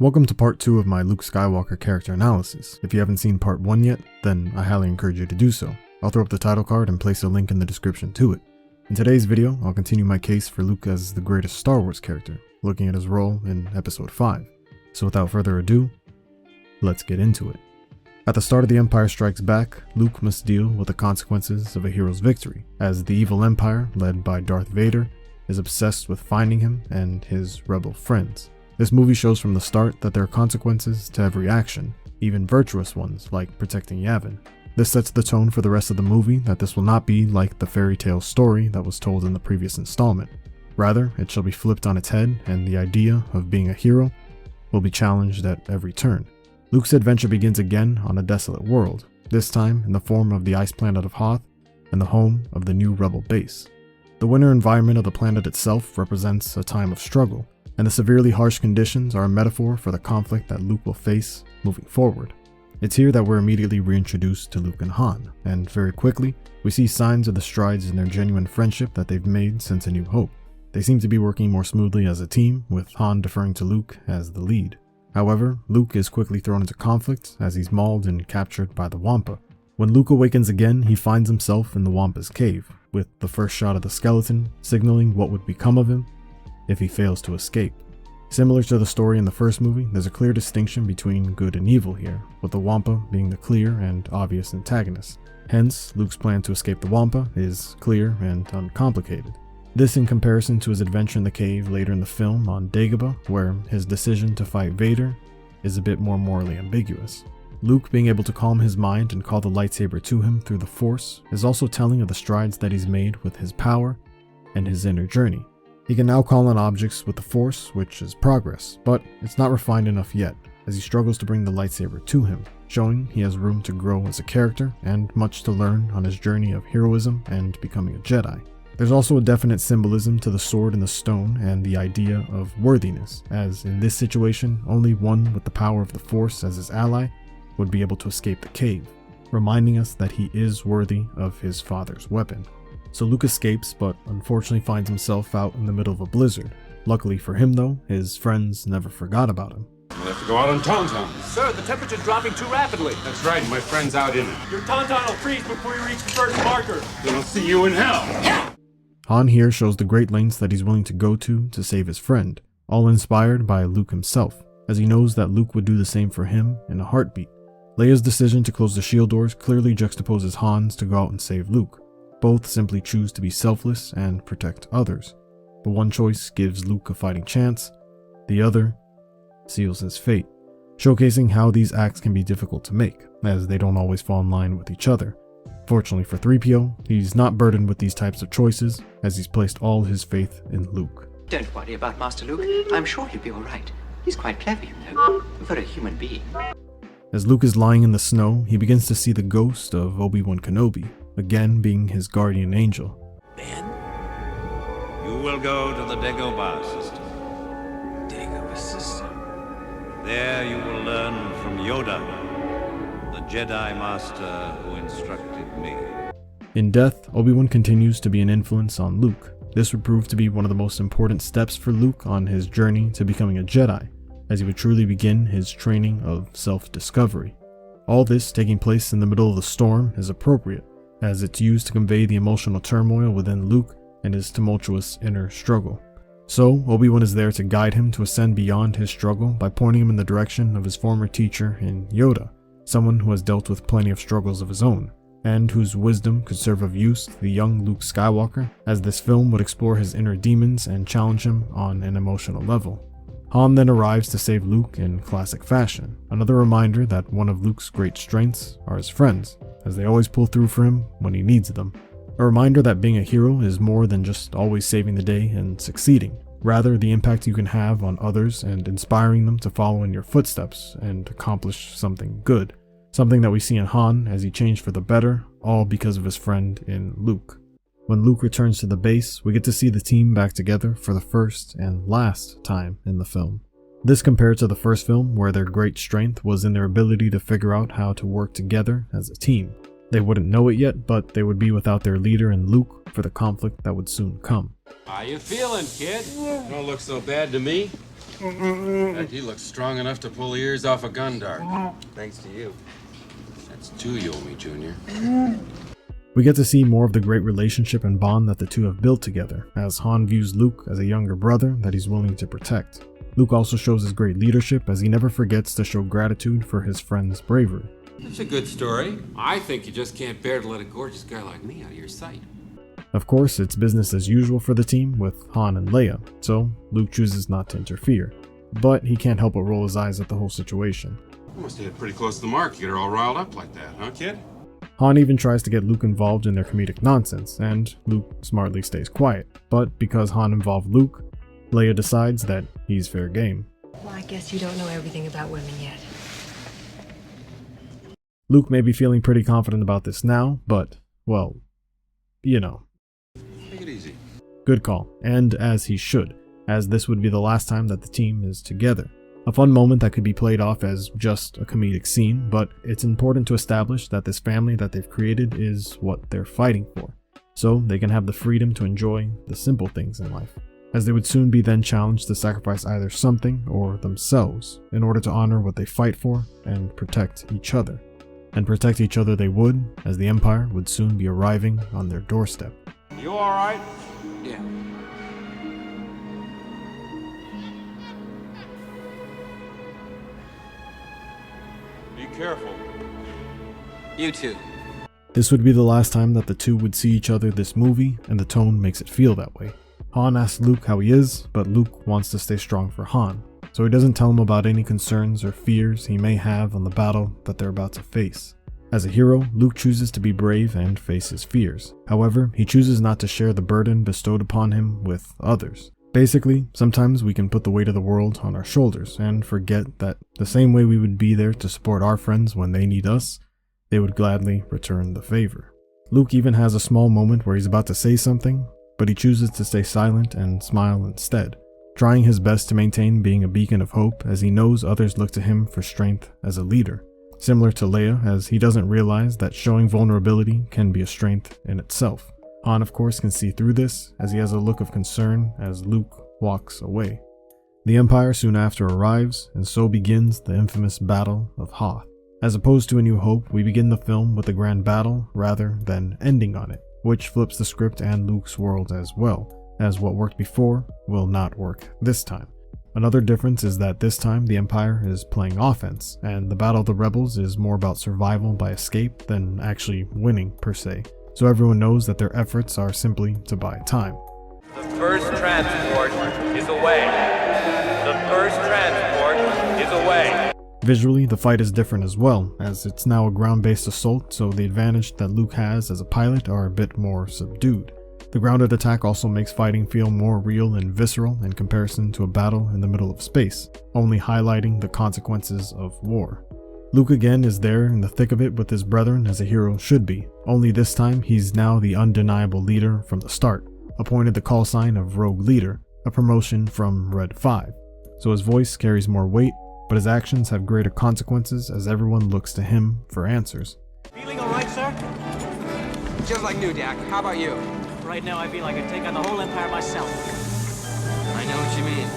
Welcome to part 2 of my Luke Skywalker Character Analysis. If you haven't seen part 1 yet, then I highly encourage you to do so. I'll throw up the title card and place a link in the description to it. In today's video, I'll continue my case for Luke as the greatest Star Wars character, looking at his role in Episode 5. So without further ado, let's get into it. At the start of The Empire Strikes Back, Luke must deal with the consequences of a hero's victory, as the evil Empire, led by Darth Vader, is obsessed with finding him and his rebel friends. This movie shows from the start that there are consequences to every action, even virtuous ones like protecting Yavin. This sets the tone for the rest of the movie that this will not be like the fairy tale story that was told in the previous installment. Rather, it shall be flipped on its head, and the idea of being a hero will be challenged at every turn. Luke's adventure begins again on a desolate world, this time in the form of the ice planet of Hoth and the home of the new rebel base. The winter environment of the planet itself represents a time of struggle, and the severely harsh conditions are a metaphor for the conflict that Luke will face moving forward. It's here that we're immediately reintroduced to Luke and Han, and very quickly, we see signs of the strides in their genuine friendship that they've made since A New Hope. They seem to be working more smoothly as a team, with Han deferring to Luke as the lead. However, Luke is quickly thrown into conflict as he's mauled and captured by the Wampa. When Luke awakens again, he finds himself in the Wampa's cave, with the first shot of the skeleton signaling what would become of him if he fails to escape. Similar to the story in the first movie, there's a clear distinction between good and evil here, with the Wampa being the clear and obvious antagonist. Hence, Luke's plan to escape the Wampa is clear and uncomplicated. This in comparison to his adventure in the cave later in the film on Dagobah, where his decision to fight Vader is a bit more morally ambiguous. Luke being able to calm his mind and call the lightsaber to him through the Force is also telling of the strides that he's made with his power and his inner journey. He can now call on objects with the Force, which is progress, but it's not refined enough yet, as he struggles to bring the lightsaber to him, showing he has room to grow as a character and much to learn on his journey of heroism and becoming a Jedi. There's also a definite symbolism to the sword and the stone and the idea of worthiness, as in this situation, only one with the power of the Force as his ally would be able to escape the cave, reminding us that he is worthy of his father's weapon. So Luke escapes, but unfortunately finds himself out in the middle of a blizzard. Luckily for him though, his friends never forgot about him. We'll have to go out on Tauntaun. Sir, the temperature's dropping too rapidly. That's right, my friend's out in it. Your Tauntaun will freeze before you reach the first marker. Then I'll see you in hell. Han here shows the great lengths that he's willing to go to save his friend, all inspired by Luke himself, as he knows that Luke would do the same for him in a heartbeat. Leia's decision to close the shield doors clearly juxtaposes Han's to go out and save Luke. Both simply choose to be selfless and protect others, but one choice gives Luke a fighting chance, the other seals his fate, showcasing how these acts can be difficult to make, as they don't always fall in line with each other. Fortunately for 3PO, he's not burdened with these types of choices, as he's placed all his faith in Luke. Don't worry about Master Luke. I'm sure he'll be all right. He's quite clever, you know, for a human being. As Luke is lying in the snow, he begins to see the ghost of Obi-Wan Kenobi, again being his guardian angel. Ben, you will go to the Dagobah system. Dagobah system. There you will learn from Yoda, the Jedi Master who instructed me. In death, Obi-Wan continues to be an influence on Luke. This would prove to be one of the most important steps for Luke on his journey to becoming a Jedi, as he would truly begin his training of self-discovery. All this taking place in the middle of the storm is appropriate, as it's used to convey the emotional turmoil within Luke and his tumultuous inner struggle. So, Obi-Wan is there to guide him to ascend beyond his struggle by pointing him in the direction of his former teacher in Yoda, someone who has dealt with plenty of struggles of his own, and whose wisdom could serve of use to the young Luke Skywalker, as this film would explore his inner demons and challenge him on an emotional level. Han then arrives to save Luke in classic fashion, another reminder that one of Luke's great strengths are his friends, as they always pull through for him when he needs them. A reminder that being a hero is more than just always saving the day and succeeding, rather the impact you can have on others and inspiring them to follow in your footsteps and accomplish something good, something that we see in Han as he changed for the better, all because of his friend in Luke. When Luke returns to the base, we get to see the team back together for the first and last time in the film. This compared to the first film, where their great strength was in their ability to figure out how to work together as a team. They wouldn't know it yet, but they would be without their leader in Luke for the conflict that would soon come. How you feeling, kid? Don't look so bad to me. Heck, he looks strong enough to pull the ears off a gun dart. Thanks to you. That's 2 you owe me, Junior. We get to see more of the great relationship and bond that the two have built together, as Han views Luke as a younger brother that he's willing to protect. Luke also shows his great leadership as he never forgets to show gratitude for his friend's bravery. That's a good story. I think you just can't bear to let a gorgeous guy like me out of your sight. Of course, it's business as usual for the team with Han and Leia, so Luke chooses not to interfere. But he can't help but roll his eyes at the whole situation. You must have hit pretty close to the mark to get her all riled up like that, huh, kid? Han even tries to get Luke involved in their comedic nonsense, and Luke smartly stays quiet. But because Han involved Luke, Leia decides that he's fair game. Well, I guess you don't know everything about women yet. Luke may be feeling pretty confident about this now, but, well, you know. Take it easy. Good call, and as he should, as this would be the last time that the team is together. A fun moment that could be played off as just a comedic scene, but it's important to establish that this family that they've created is what they're fighting for, so they can have the freedom to enjoy the simple things in life, as they would soon be then challenged to sacrifice either something or themselves in order to honor what they fight for and protect each other. And protect each other they would, as the Empire would soon be arriving on their doorstep. You all right? Yeah. Be careful. You too. This would be the last time that the two would see each other this movie, and the tone makes it feel that way. Han asks Luke how he is, but Luke wants to stay strong for Han, so he doesn't tell him about any concerns or fears he may have on the battle that they're about to face. As a hero, Luke chooses to be brave and face his fears. However, he chooses not to share the burden bestowed upon him with others. Basically, sometimes we can put the weight of the world on our shoulders and forget that the same way we would be there to support our friends when they need us, they would gladly return the favor. Luke even has a small moment where he's about to say something, but he chooses to stay silent and smile instead, trying his best to maintain being a beacon of hope as he knows others look to him for strength as a leader. Similar to Leia, as he doesn't realize that showing vulnerability can be a strength in itself. Han, of course, can see through this, as he has a look of concern as Luke walks away. The Empire soon after arrives, and so begins the infamous Battle of Hoth. As opposed to A New Hope, we begin the film with a grand battle rather than ending on it, which flips the script and Luke's world as well, as what worked before will not work this time. Another difference is that this time the Empire is playing offense, and the Battle of the Rebels is more about survival by escape than actually winning per se, so everyone knows that their efforts are simply to buy time. The first transport is away. The first transport is away. Visually, the fight is different as well, as it's now a ground-based assault, so the advantage that Luke has as a pilot are a bit more subdued. The grounded attack also makes fighting feel more real and visceral in comparison to a battle in the middle of space, only highlighting the consequences of war. Luke again is there in the thick of it with his brethren as a hero should be, only this time he's now the undeniable leader from the start, appointed the call sign of Rogue Leader, a promotion from Red 5. So his voice carries more weight, but his actions have greater consequences as everyone looks to him for answers. Feeling all right, sir? Just like new, Dak. How about you? Right now, I feel like I'd take on the whole Empire myself. I know what you mean.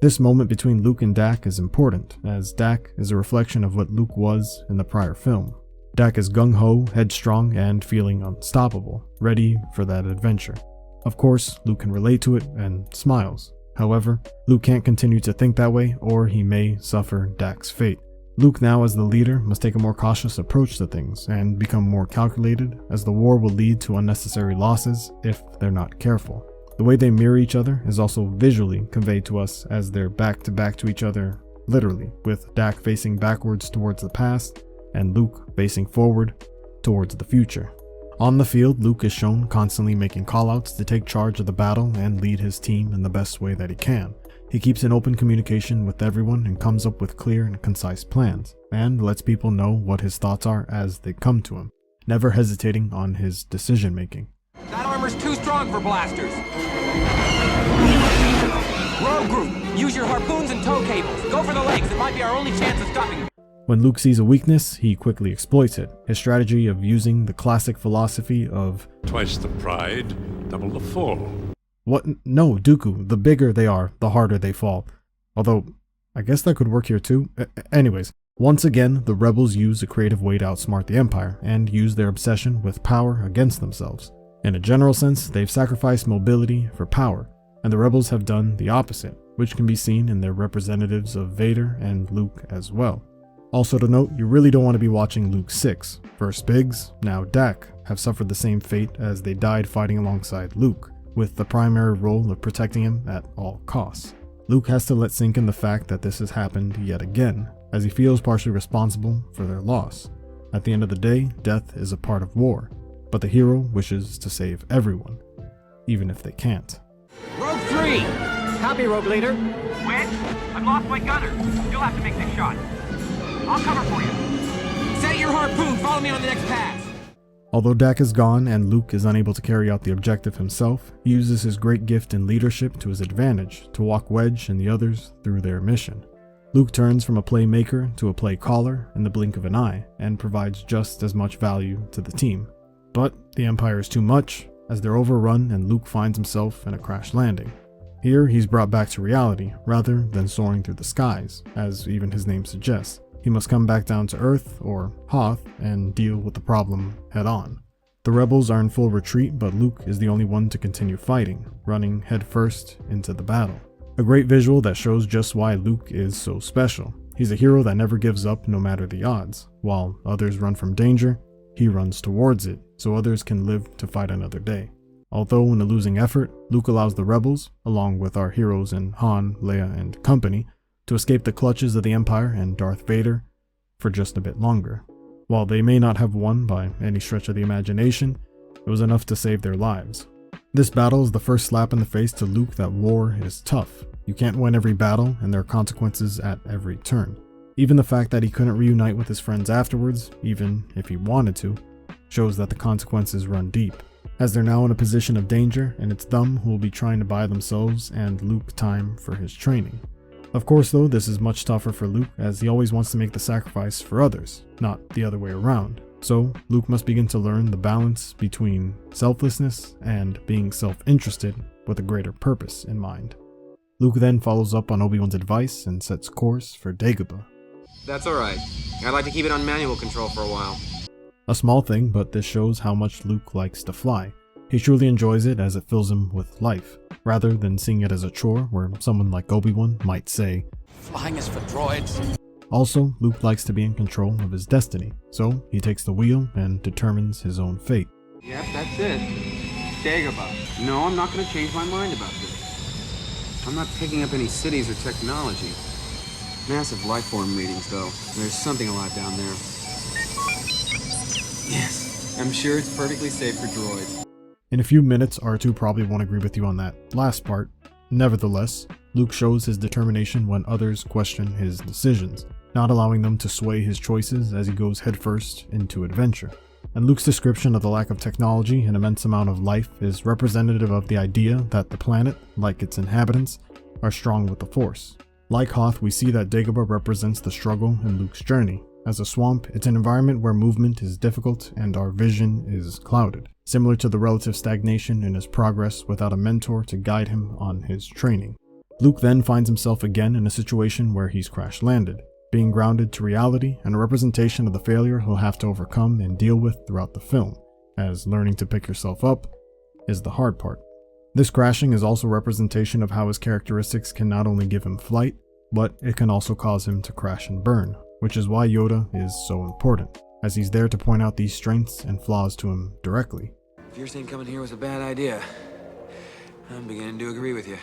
This moment between Luke and Dak is important, as Dak is a reflection of what Luke was in the prior film. Dak is gung-ho, headstrong, and feeling unstoppable, ready for that adventure. Of course, Luke can relate to it and smiles. However, Luke can't continue to think that way, or he may suffer Dak's fate. Luke now as the leader must take a more cautious approach to things and become more calculated, as the war will lead to unnecessary losses if they're not careful. The way they mirror each other is also visually conveyed to us as they're back to each other, literally, with Dak facing backwards towards the past and Luke facing forward towards the future. On the field, Luke is shown constantly making callouts to take charge of the battle and lead his team in the best way that he can. He keeps in open communication with everyone and comes up with clear and concise plans, and lets people know what his thoughts are as they come to him, never hesitating on his decision making. That armor's too strong for blasters. Rogue group, use your harpoons and tow cables. Go for the legs. It might be our only chance of stopping them. When Luke sees a weakness, he quickly exploits it. His strategy of using the classic philosophy of Twice the pride, double the fall. What? No, Dooku, the bigger they are, the harder they fall. Although, I guess that could work here too. Anyways, once again, the rebels use a creative way to outsmart the Empire and use their obsession with power against themselves. In a general sense, they've sacrificed mobility for power, and the rebels have done the opposite, which can be seen in their representatives of Vader and Luke as well. Also to note, you really don't want to be watching Luke 6. First Biggs, now Dak, have suffered the same fate as they died fighting alongside Luke, with the primary role of protecting him at all costs. Luke has to let sink in the fact that this has happened yet again, as he feels partially responsible for their loss. At the end of the day, death is a part of war, but the hero wishes to save everyone, even if they can't. Rogue 3! Copy, Rogue Leader. Wedge, I've lost my gunner. You'll have to make this shot. I'll cover for you. Set your harpoon, follow me on the next pass. Although Dak is gone and Luke is unable to carry out the objective himself, he uses his great gift in leadership to his advantage to walk Wedge and the others through their mission. Luke turns from a playmaker to a play caller in the blink of an eye and provides just as much value to the team. But the Empire is too much, as they're overrun and Luke finds himself in a crash landing. Here, he's brought back to reality rather than soaring through the skies, as even his name suggests. He must come back down to Earth, or Hoth, and deal with the problem head on. The rebels are in full retreat, but Luke is the only one to continue fighting, running headfirst into the battle. A great visual that shows just why Luke is so special. He's a hero that never gives up no matter the odds. While others run from danger, he runs towards it, so others can live to fight another day. Although in a losing effort, Luke allows the rebels, along with our heroes in Han, Leia, and company, to escape the clutches of the Empire and Darth Vader for just a bit longer. While they may not have won by any stretch of the imagination, it was enough to save their lives. This battle is the first slap in the face to Luke that war is tough. You can't win every battle, and there are consequences at every turn. Even the fact that he couldn't reunite with his friends afterwards, even if he wanted to, shows that the consequences run deep, as they're now in a position of danger, and it's them who will be trying to buy themselves and Luke time for his training. Of course though, this is much tougher for Luke, as he always wants to make the sacrifice for others, not the other way around. So, Luke must begin to learn the balance between selflessness and being self-interested with a greater purpose in mind. Luke then follows up on Obi-Wan's advice and sets course for Dagobah. That's alright. I'd like to keep it on manual control for a while. A small thing, but this shows how much Luke likes to fly. He truly enjoys it as it fills him with life, rather than seeing it as a chore where someone like Obi-Wan might say, Flying is for droids. Also, Luke likes to be in control of his destiny, so he takes the wheel and determines his own fate. Yep, that's it. Dagobah. No, I'm not going to change my mind about this. I'm not picking up any cities or technology. Massive life form readings, though. There's something alive down there. Yes, I'm sure it's perfectly safe for droids. In a few minutes, R2 probably won't agree with you on that last part. Nevertheless, Luke shows his determination when others question his decisions, not allowing them to sway his choices as he goes headfirst into adventure. And Luke's description of the lack of technology and immense amount of life is representative of the idea that the planet, like its inhabitants, are strong with the Force. Like Hoth, we see that Dagobah represents the struggle in Luke's journey. As a swamp, it's an environment where movement is difficult and our vision is clouded, similar to the relative stagnation in his progress without a mentor to guide him on his training. Luke then finds himself again in a situation where he's crash-landed, being grounded to reality and a representation of the failure he'll have to overcome and deal with throughout the film, as learning to pick yourself up is the hard part. This crashing is also a representation of how his characteristics can not only give him flight, but it can also cause him to crash and burn, which is why Yoda is so important, as he's there to point out these strengths and flaws to him directly. If you're saying coming here was a bad idea, I'm beginning to agree with you.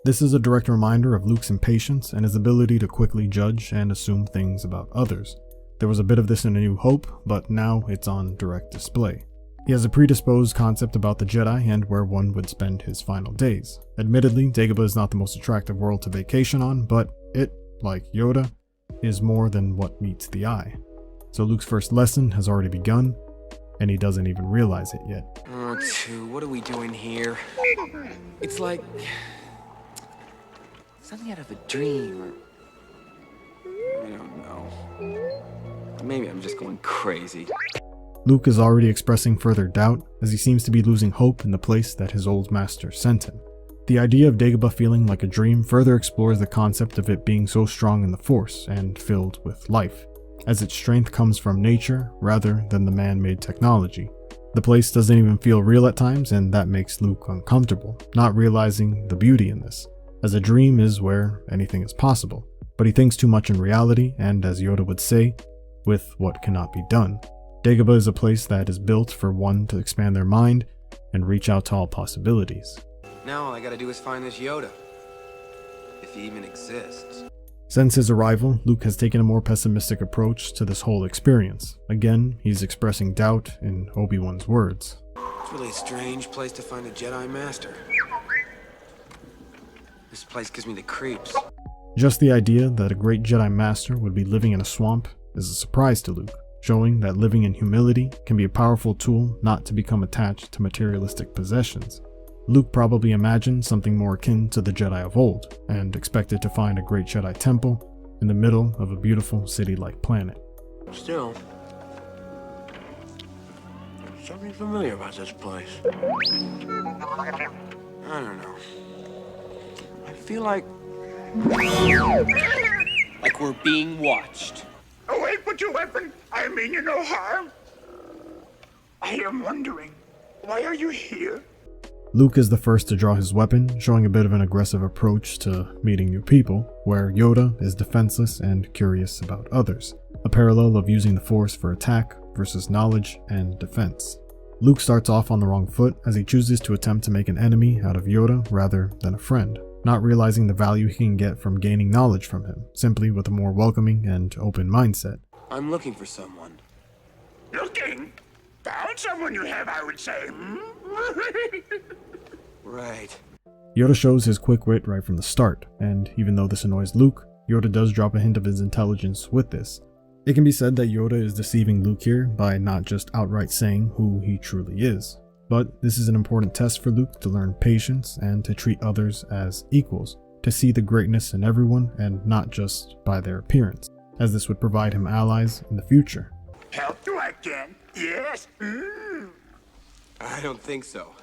This is a direct reminder of Luke's impatience and his ability to quickly judge and assume things about others. There was a bit of this in A New Hope, but now it's on direct display. He has a predisposed concept about the Jedi and where one would spend his final days. Admittedly, Dagobah is not the most attractive world to vacation on, but it, like Yoda, is more than what meets the eye. So Luke's first lesson has already begun, and he doesn't even realize it yet. R2, what are we doing here? It's like something out of a dream, or I don't know. Maybe I'm just going crazy. Luke is already expressing further doubt, as he seems to be losing hope in the place that his old master sent him. The idea of Dagobah feeling like a dream further explores the concept of it being so strong in the Force and filled with life, as its strength comes from nature rather than the man-made technology. The place doesn't even feel real at times, and that makes Luke uncomfortable, not realizing the beauty in this, as a dream is where anything is possible. But he thinks too much in reality, and as Yoda would say, with what cannot be done. Dagobah is a place that is built for one to expand their mind and reach out to all possibilities. Now all I gotta do is find this Yoda. If he even exists. Since his arrival, Luke has taken a more pessimistic approach to this whole experience. Again, he's expressing doubt in Obi-Wan's words. It's really a strange place to find a Jedi Master. This place gives me the creeps. Just the idea that a great Jedi Master would be living in a swamp is a surprise to Luke, showing that living in humility can be a powerful tool not to become attached to materialistic possessions. Luke probably imagined something more akin to the Jedi of old, and expected to find a great Jedi temple in the middle of a beautiful city-like planet. Still, there's something familiar about this place. I don't know. I feel like we're being watched. Oh, wait, put your weapon. I mean you no harm. I am wondering, why are you here? Luke is the first to draw his weapon, showing a bit of an aggressive approach to meeting new people, where Yoda is defenseless and curious about others, a parallel of using the Force for attack versus knowledge and defense. Luke starts off on the wrong foot as he chooses to attempt to make an enemy out of Yoda rather than a friend, not realizing the value he can get from gaining knowledge from him, simply with a more welcoming and open mindset. I'm looking for someone. Looking? Found someone you have, I would say. Right. Yoda shows his quick wit right from the start, and even though this annoys Luke, Yoda does drop a hint of his intelligence with this. It can be said that Yoda is deceiving Luke here by not just outright saying who he truly is. But this is an important test for Luke to learn patience and to treat others as equals, to see the greatness in everyone and not just by their appearance, as this would provide him allies in the future. Help you I can. Yes. I don't think so.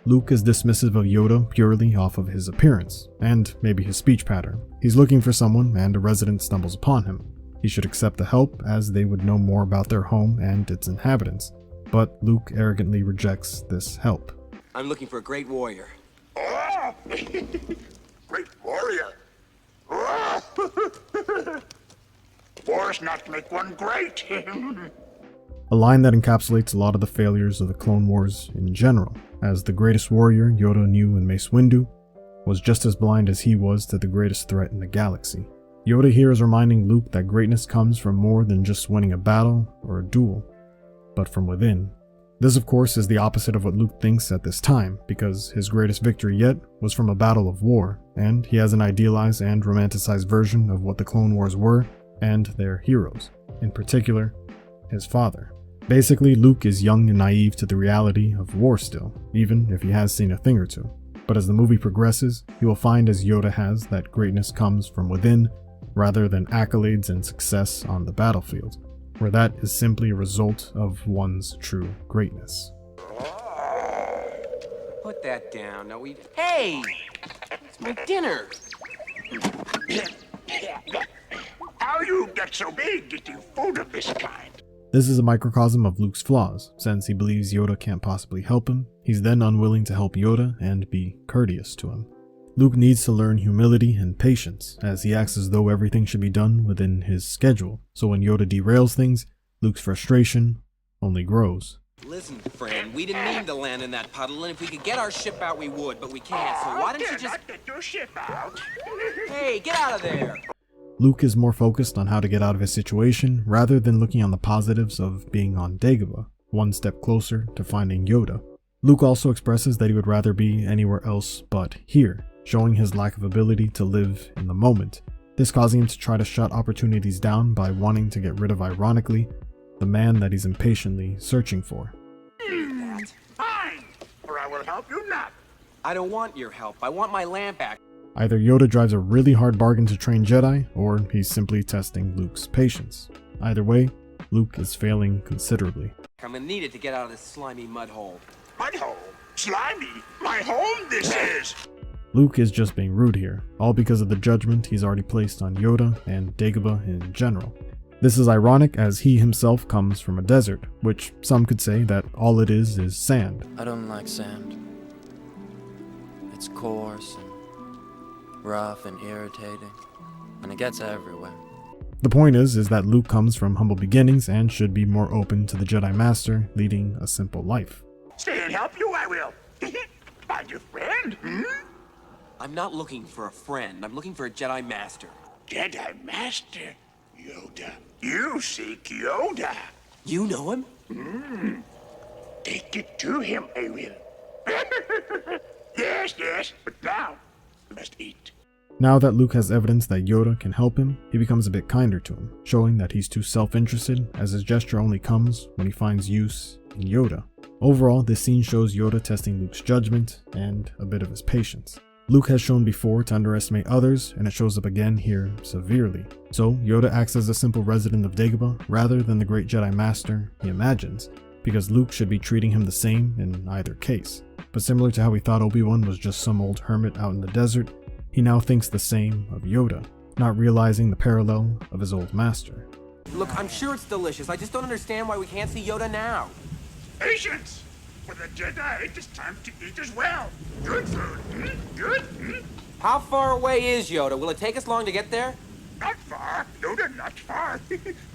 Luke is dismissive of Yoda purely off of his appearance, and maybe his speech pattern. He's looking for someone and a resident stumbles upon him. He should accept the help as they would know more about their home and its inhabitants. But Luke arrogantly rejects this help. I'm looking for a great warrior. Oh! Great warrior. Oh! Wars not make one great. A line that encapsulates a lot of the failures of the Clone Wars in general, as the greatest warrior Yoda knew in Mace Windu was just as blind as he was to the greatest threat in the galaxy. Yoda here is reminding Luke that greatness comes from more than just winning a battle or a duel, but from within. This of course is the opposite of what Luke thinks at this time, because his greatest victory yet was from a battle of war, and he has an idealized and romanticized version of what the Clone Wars were and their heroes, in particular, his father. Basically, Luke is young and naive to the reality of war still, even if he has seen a thing or two. But as the movie progresses, he will find, as Yoda has, that greatness comes from within, rather than accolades and success on the battlefield, where that is simply a result of one's true greatness. Put that down. Now we. Hey! It's my dinner! How you get so big eating food of this kind? This is a microcosm of Luke's flaws. Since he believes Yoda can't possibly help him, he's then unwilling to help Yoda and be courteous to him. Luke needs to learn humility and patience, as he acts as though everything should be done within his schedule, so when Yoda derails things, Luke's frustration only grows. Listen, friend, we didn't mean to land in that puddle, and if we could get our ship out, we would, but we can't, so why don't you just... Not get your ship out. Hey, get out of there! Luke is more focused on how to get out of his situation, rather than looking on the positives of being on Dagobah, one step closer to finding Yoda. Luke also expresses that he would rather be anywhere else but here, showing his lack of ability to live in the moment. This causing him to try to shut opportunities down by wanting to get rid of, ironically, the man that he's impatiently searching for. Fine, or I will help you not. I don't want your help. I want my lamp back. Either Yoda drives a really hard bargain to train Jedi, or he's simply testing Luke's patience. Either way, Luke is failing considerably. I'm gonna need it to get out of this slimy mud hole. Mud hole? Slimy? My home this is! Luke is just being rude here, all because of the judgment he's already placed on Yoda and Dagobah in general. This is ironic as he himself comes from a desert, which some could say that all it is sand. I don't like sand. It's coarse and rough and irritating, and it gets everywhere. The point is that Luke comes from humble beginnings and should be more open to the Jedi Master, leading a simple life. Stay and help you, I will. Find your friend, I'm not looking for a friend. I'm looking for a Jedi Master. Jedi Master? Yoda. You seek Yoda. You know him? Take it to him, I will. Yes, but now, we must eat. Now that Luke has evidence that Yoda can help him, he becomes a bit kinder to him, showing that he's too self-interested, as his gesture only comes when he finds use in Yoda. Overall, this scene shows Yoda testing Luke's judgment and a bit of his patience. Luke has shown before to underestimate others, and it shows up again here severely. So Yoda acts as a simple resident of Dagobah rather than the great Jedi Master he imagines, because Luke should be treating him the same in either case. But similar to how he thought Obi-Wan was just some old hermit out in the desert, he now thinks the same of Yoda, not realizing the parallel of his old master. Look, I'm sure it's delicious. I just don't understand why we can't see Yoda now. Patience! For the Jedi, it is time to eat as well. Good food, good. How far away is Yoda? Will it take us long to get there? Not far, Yoda, not far.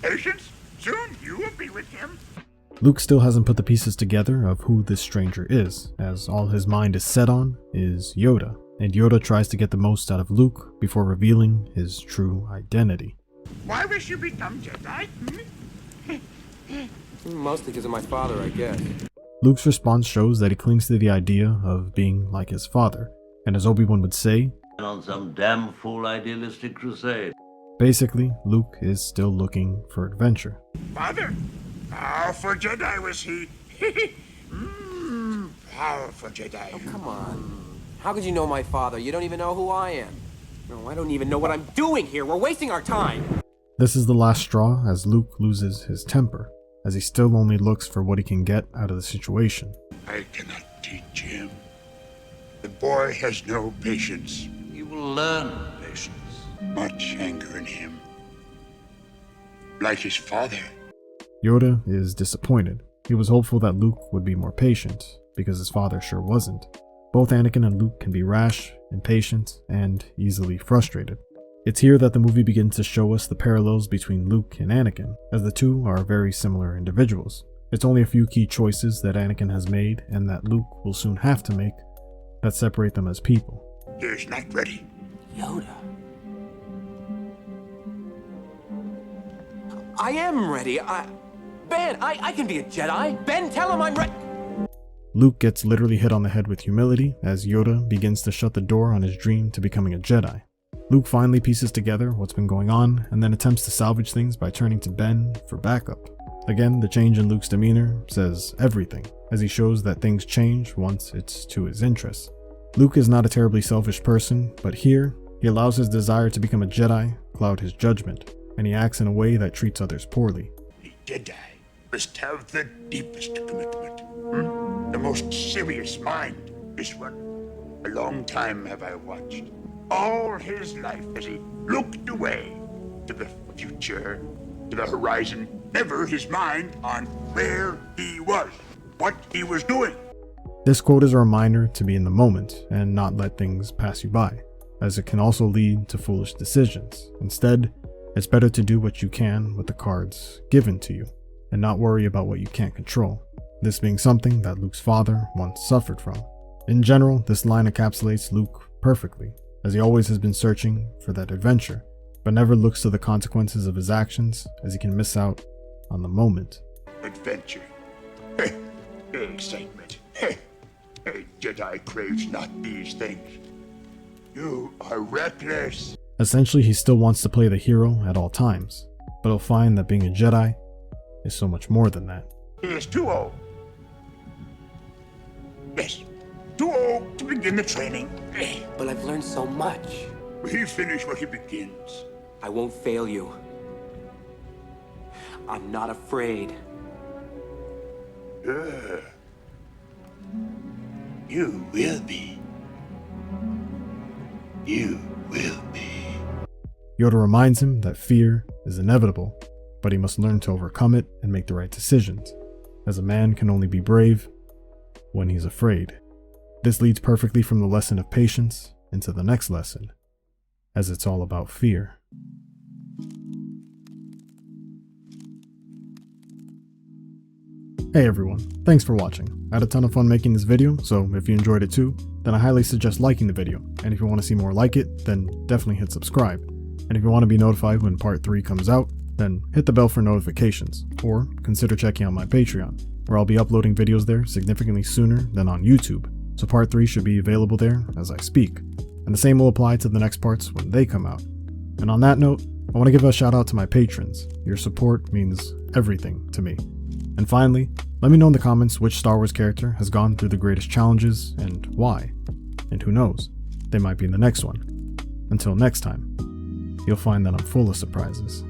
Patience, soon you will be with him. Luke still hasn't put the pieces together of who this stranger is, as all his mind is set on is Yoda, and Yoda tries to get the most out of Luke before revealing his true identity. Why wish you become Jedi? Mostly because of my father, I guess. Luke's response shows that he clings to the idea of being like his father, and as Obi-Wan would say, On some damn fool idealistic crusade. basically, Luke is still looking for adventure. Father? Powerful Jedi was he. Powerful Jedi. Oh, come on. How could you know my father? You don't even know who I am. No, I don't even know what I'm doing here. We're wasting our time. This is the last straw as Luke loses his temper, as he still only looks for what he can get out of the situation. I cannot teach him. The boy has no patience. He will learn patience. Much anger in him. Like his father. Yoda is disappointed. He was hopeful that Luke would be more patient, because his father sure wasn't. Both Anakin and Luke can be rash, impatient, and easily frustrated. It's here that the movie begins to show us the parallels between Luke and Anakin, as the two are very similar individuals. It's only a few key choices that Anakin has made and that Luke will soon have to make that separate them as people. He is not ready. Yoda. I am ready. Ben, I can be a Jedi. Ben, tell him I'm ready. Luke gets literally hit on the head with humility as Yoda begins to shut the door on his dream to becoming a Jedi. Luke finally pieces together what's been going on and then attempts to salvage things by turning to Ben for backup. Again, the change in Luke's demeanor says everything, as he shows that things change once it's to his interests. Luke is not a terribly selfish person, but here, he allows his desire to become a Jedi cloud his judgment, and he acts in a way that treats others poorly. A Jedi must have the deepest commitment. The most serious mind. This one. A long time have I watched. All his life as he looked away to the future, to the horizon, never his mind on where he was, what he was doing. This quote is a reminder to be in the moment and not let things pass you by, as it can also lead to foolish decisions. Instead, it's better to do what you can with the cards given to you, and not worry about what you can't control. This being something that Luke's father once suffered from. In general, this line encapsulates Luke perfectly, as he always has been searching for that adventure, but never looks to the consequences of his actions, as he can miss out on the moment. Adventure. Excitement. A Jedi craves not these things. You are reckless. Essentially, he still wants to play the hero at all times, but he'll find that being a Jedi is so much more than that. He is too old. Yes, too old to begin the training. But I've learned so much. He finish what he begins. I won't fail you. I'm not afraid. You will be. You will be. Yoda reminds him that fear is inevitable, but he must learn to overcome it and make the right decisions, as a man can only be brave when he's afraid. This leads perfectly from the lesson of patience into the next lesson, as it's all about fear. Hey everyone, thanks for watching. I had a ton of fun making this video, so if you enjoyed it too, then I highly suggest liking the video, and if you want to see more like it, then definitely hit subscribe. And if you want to be notified when part 3 comes out, then hit the bell for notifications, or consider checking out my Patreon, where I'll be uploading videos there significantly sooner than on YouTube, so part 3 should be available there as I speak, and the same will apply to the next parts when they come out. And on that note, I want to give a shout out to my patrons. Your support means everything to me. And finally, let me know in the comments which Star Wars character has gone through the greatest challenges and why. And who knows, they might be in the next one. Until next time, you'll find that I'm full of surprises.